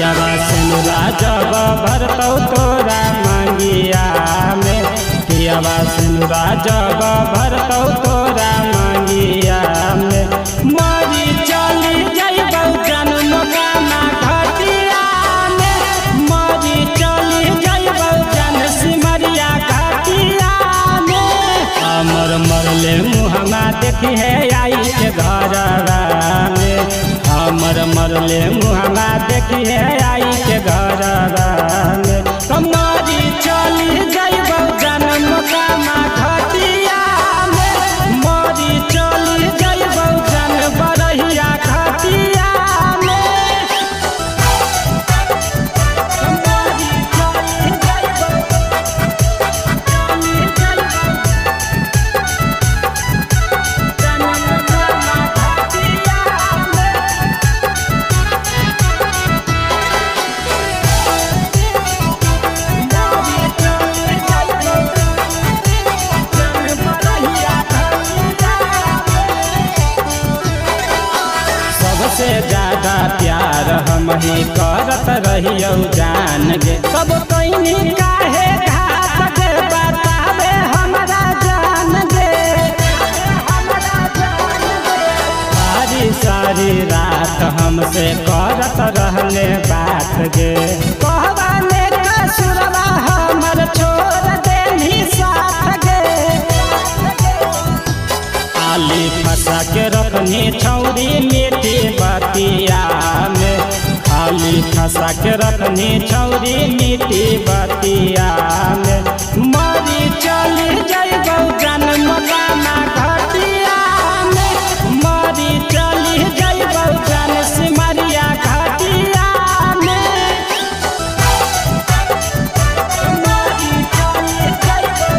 पियावा सिनुरा जब भरतौ तोरा मंगिया में, पियावा सिनुरा जब भरतौ तोरा मंगिया में। मरी चली जइबौ जन्म गाना घटिया में, मरी चली जइबौ जन सिमरिया घटिया में। हमर मरले मुहमा देखी है आई के घरवा में, हमर मरले मुहमा देखी है आई के घरवा में। कमरी चली जइबौ जन्म गाना घटिया में, मरी चली जइबौ जन बरहिया घटिया में। कमरी चली जइबौ जन्म गाना घटिया में। सबसे ज्यादा प्यार हम ही करत रहियो जान गे, कब कहीं काहे घात गे बतावे हमरा जान गे। सारी सारी रात हमसे करत रहले बात गे, कहवाने कसुरवा हमर छोड़ देनी साथ गे। आली फंसा के रखनी छौरी मीठी बतिया में, खाली फंसा के रखनी छौरी मीठी बतिया में। मरी चली जइबौ जन्म गाना घटिया में, मरी चली जइबौ जन सिमरिया घटिया में। मरी चली जइबौ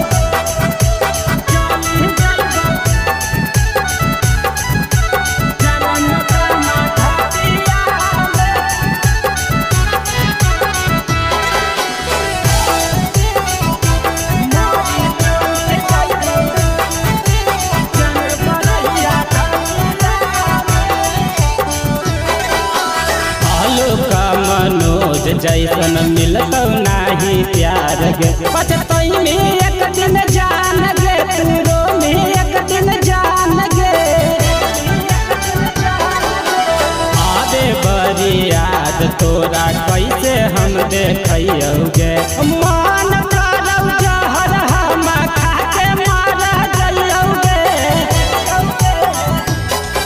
मनोज जैसन मिलतौ नाही प्यार गे, पछतई में एक दिन जान गे, तूरो में एक दिन जान गे। आबे बड़ी याद तोरा कैसे हम देखियो गे, मान करौ जहर हम खा के मर जइयो गे।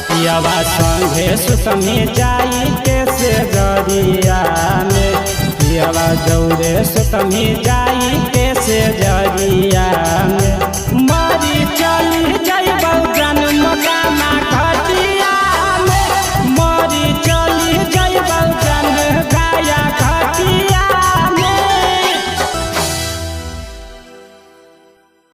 पियावा संगे सुतमी जाई के से जरिया में, पियावा जौरे सुतमी जाई के से जरिया में।